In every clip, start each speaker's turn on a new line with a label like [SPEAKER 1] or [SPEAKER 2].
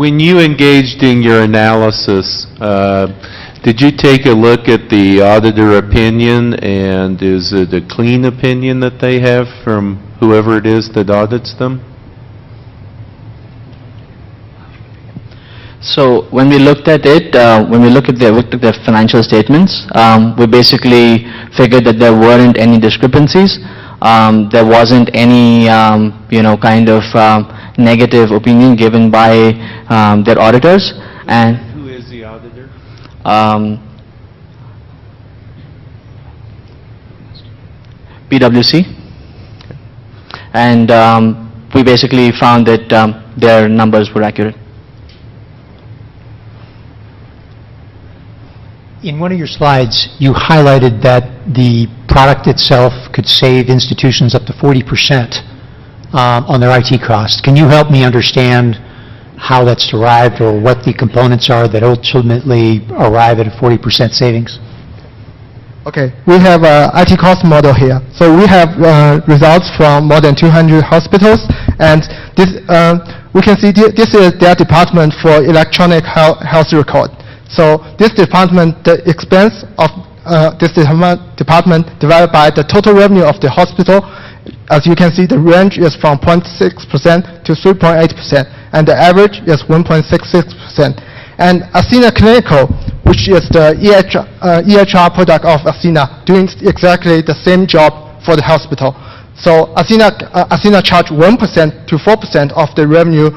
[SPEAKER 1] When you engaged in your analysis, did you take a look at the auditor opinion, and is it a clean opinion that they have from whoever it is that audits them?
[SPEAKER 2] So when we looked at it, when we looked at the financial statements, we basically figured that there weren't any discrepancies. There wasn't any, kind of negative opinion given by their auditors. And
[SPEAKER 1] who is the auditor?
[SPEAKER 2] PwC. And we basically found that their numbers were accurate.
[SPEAKER 3] In one of your slides, you highlighted that the product itself could save institutions up to 40% on their IT costs. Can you help me understand how that's derived or what the components are that ultimately arrive at a 40% savings?
[SPEAKER 4] Okay, we have an IT cost model here. So we have results from more than 200 hospitals, and this we can see this is their department for electronic health record. So this department, the expense of this department divided by the total revenue of the hospital, as you can see, the range is from 0.6% to 3.8%, and the average is 1.66%. And Athena Clinical, which is the EHR product of Athena, doing exactly the same job for the hospital. So Athena charge 1% to 4% of the revenue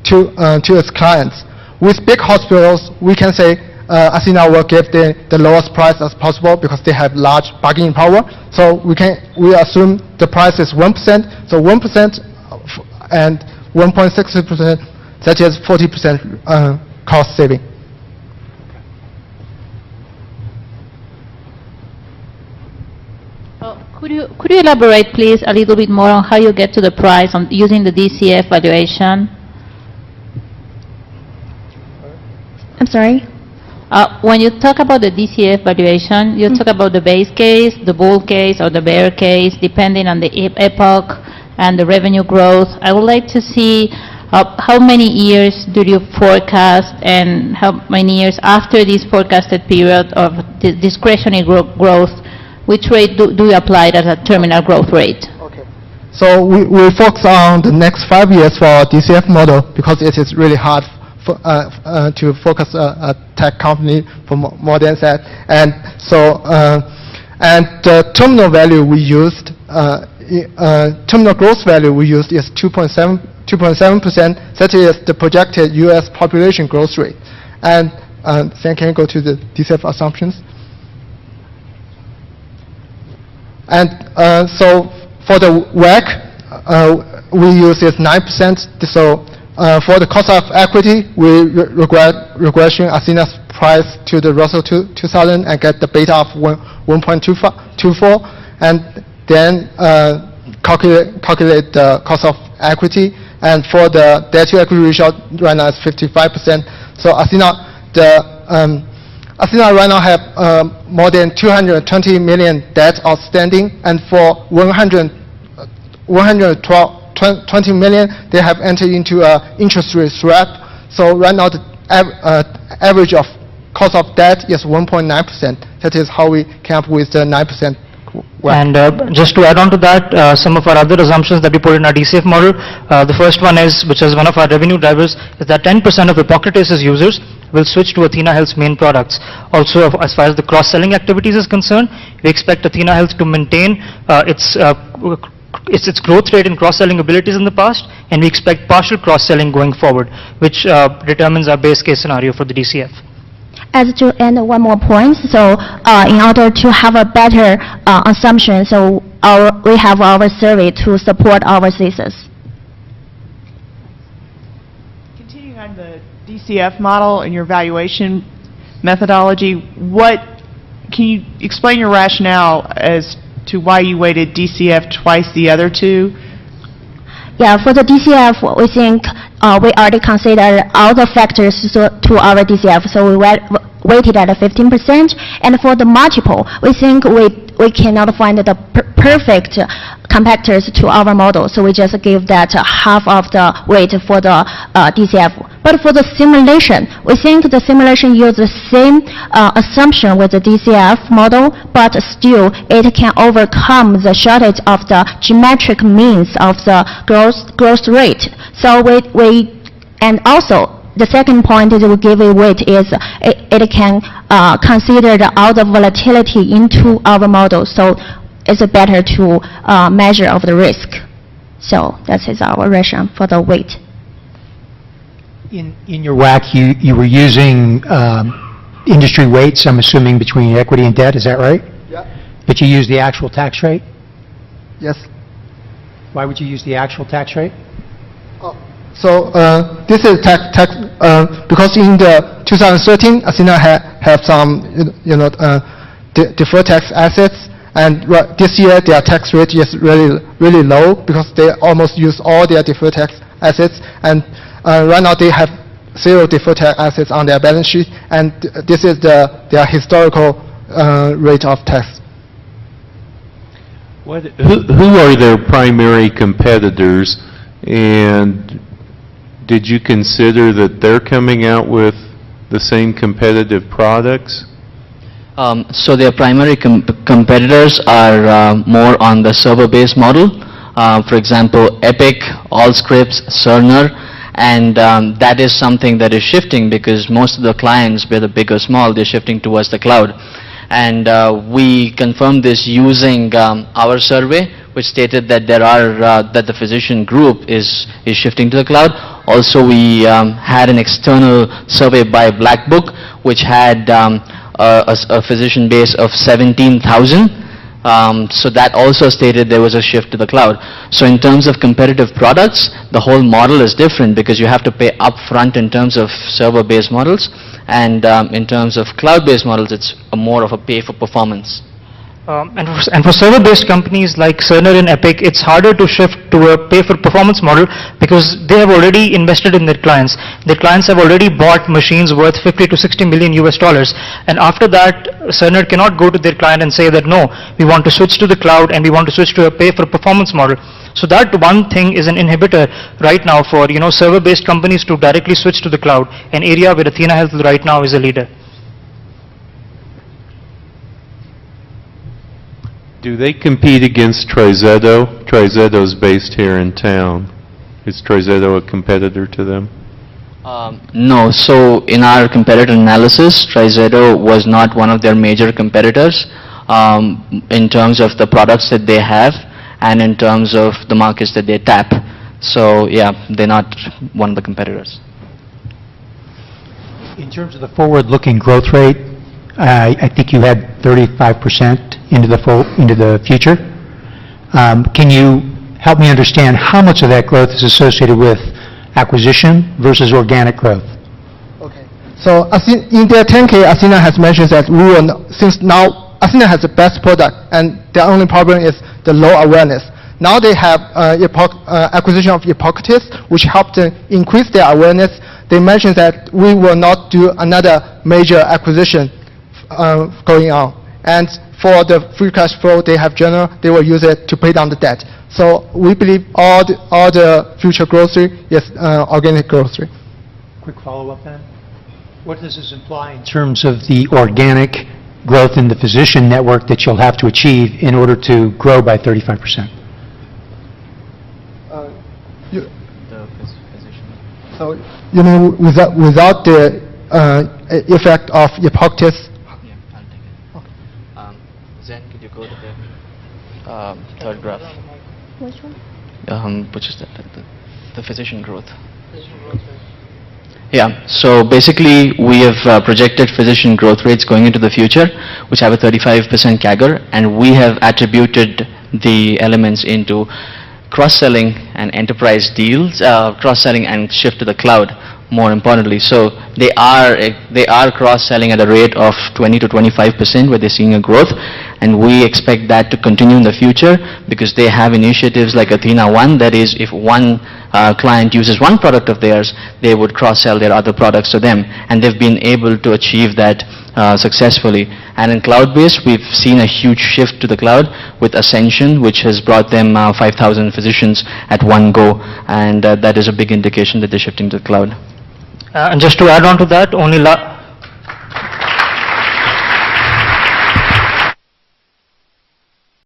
[SPEAKER 4] to its clients. With big hospitals, we can say Athena will give the lowest price as possible because they have large bargaining power. So we assume the price is 1%. So 1% and 1.6%, that is 40% cost saving.
[SPEAKER 5] Could you elaborate, please, a little bit more on how you get to the price on using the DCF valuation?
[SPEAKER 6] I'm sorry?
[SPEAKER 5] When you talk about the DCF valuation, you talk about the base case, the bull case, or the bear case, depending on the epoch and the revenue growth. I would like to see how many years do you forecast, and how many years after this forecasted period of discretionary growth, which rate do you apply as a terminal growth rate?
[SPEAKER 4] Okay. So we focus on the next 5 years for our DCF model because it is really hard to focus a tech company for more than that. And so, and the terminal value we used, terminal growth value we used is 2.7%. That is the projected U.S. population growth rate. And then can you go to the DCF assumptions? And so for the WACC, we use is 9%. So for the cost of equity, we regression Athena's price to the Russell 2000 and get the beta of 1.24, and then calculate the cost of equity. And for the debt to equity ratio, right now is 55%. So Athena right now have more than 220 million debt outstanding, and for 120 million, they have entered into an interest rate swap. So right now, the average of cost of debt is 1.9%. That is how we came up with the 9%.
[SPEAKER 7] And just to add on to that, some of our other assumptions that we put in our DCF model, the first one is, which is one of our revenue drivers, is that 10% of Hippocrates' users will switch to Athena Health's main products. Also, as far as the cross-selling activities is concerned, we expect Athena Health to maintain its growth rate in cross-selling abilities in the past, and we expect partial cross-selling going forward, which determines our base case scenario for the DCF.
[SPEAKER 6] As to add one more point, so in order to have a better assumption, so we have our survey to support our thesis.
[SPEAKER 8] Continuing on the DCF model and your valuation methodology, can you explain your rationale as to why you weighted DCF twice the other two?
[SPEAKER 6] Yeah, for the DCF, we think we already considered all the factors to our DCF, so we weighted at 15%. And for the multiple, we think we we cannot find the perfect competitors to our model, so we just give that half of the weight for the DCF. But for the simulation, we think the simulation uses the same assumption with the DCF model, but still it can overcome the shortage of the geometric means of the growth rate. So and also, the second point is we give a weight is it can consider all the volatility into our model, so it's better to measure of the risk. So that is our rationale for the weight.
[SPEAKER 3] In your WACC, you were using industry weights, I'm assuming, between equity and debt, is that right?
[SPEAKER 4] Yeah.
[SPEAKER 3] But you use the actual tax rate?
[SPEAKER 4] Yes.
[SPEAKER 3] Why would you use the actual tax rate?
[SPEAKER 4] So this is tax because in the 2013, Athena have some deferred tax assets, and this year their tax rate is really low because they almost use all their deferred tax assets, and right now they have 0 deferred tax assets on their balance sheet, and this is their historical rate of tax.
[SPEAKER 1] Who are their primary competitors, and did you consider that they're coming out with the same competitive products?
[SPEAKER 2] So their primary competitors are more on the server-based model. For example, Epic, Allscripts, Cerner, and that is something that is shifting because most of the clients, whether big or small, they're shifting towards the cloud. And we confirmed this using our survey, which stated that that the physician group is shifting to the cloud. Also, we had an external survey by Black Book, which had a physician base of 17,000. So that also stated there was a shift to the cloud. So in terms of competitive products, the whole model is different because you have to pay upfront in terms of server-based models, and in terms of cloud-based models, it's more of a pay for performance.
[SPEAKER 7] And for server-based companies like Cerner and Epic, it's harder to shift to a pay-for-performance model because they have already invested in their clients. Their clients have already bought machines worth 50 to 60 million US dollars. And after that, Cerner cannot go to their client and say that, no, we want to switch to the cloud and we want to switch to a pay-for-performance model. So that one thing is an inhibitor right now for server-based companies to directly switch to the cloud, an area where Athena Health right now is a leader.
[SPEAKER 1] Do they compete against TriZetto? TriZetto's based here in town. Is TriZetto a competitor to them?
[SPEAKER 2] No. So in our competitor analysis, TriZetto was not one of their major competitors in terms of the products that they have and in terms of the markets that they tap. So yeah, they're not one of the competitors.
[SPEAKER 3] In terms of the forward-looking growth rate, I think you had 35% into the future. Can you help me understand how much of that growth is associated with acquisition versus organic growth?
[SPEAKER 4] Okay. So in their 10K, Athena has mentioned that since now Athena has the best product, and the only problem is the low awareness. Now they have acquisition of Epocrates, which helped them increase their awareness. They mentioned that we will not do another major acquisition going on. And for the free cash flow they have general, they will use it to pay down the debt. So we believe all the future growth rate is organic growth rate.
[SPEAKER 3] Quick follow-up then. What does this imply in terms of the organic growth in the physician network that you'll have to achieve in order to grow by 35%?
[SPEAKER 4] So you mean without the effect of Epocrates?
[SPEAKER 2] Zen, could you go to the third graph?
[SPEAKER 6] Which one?
[SPEAKER 2] Which is the physician growth. Yeah, so basically we have projected physician growth rates going into the future, which have a 35% CAGR, and we have attributed the elements into cross-selling and enterprise deals, cross-selling and shift to the cloud, more importantly. So they are cross-selling at a rate of 20 to 25% where they're seeing a growth, and we expect that to continue in the future because they have initiatives like Athena One, that is, if one client uses one product of theirs, they would cross-sell their other products to them, and they've been able to achieve that successfully. And in cloud-based, we've seen a huge shift to the cloud with Ascension, which has brought them 5,000 physicians at one go, and that is a big indication that they're shifting to the cloud.
[SPEAKER 7] And just to add on to that, only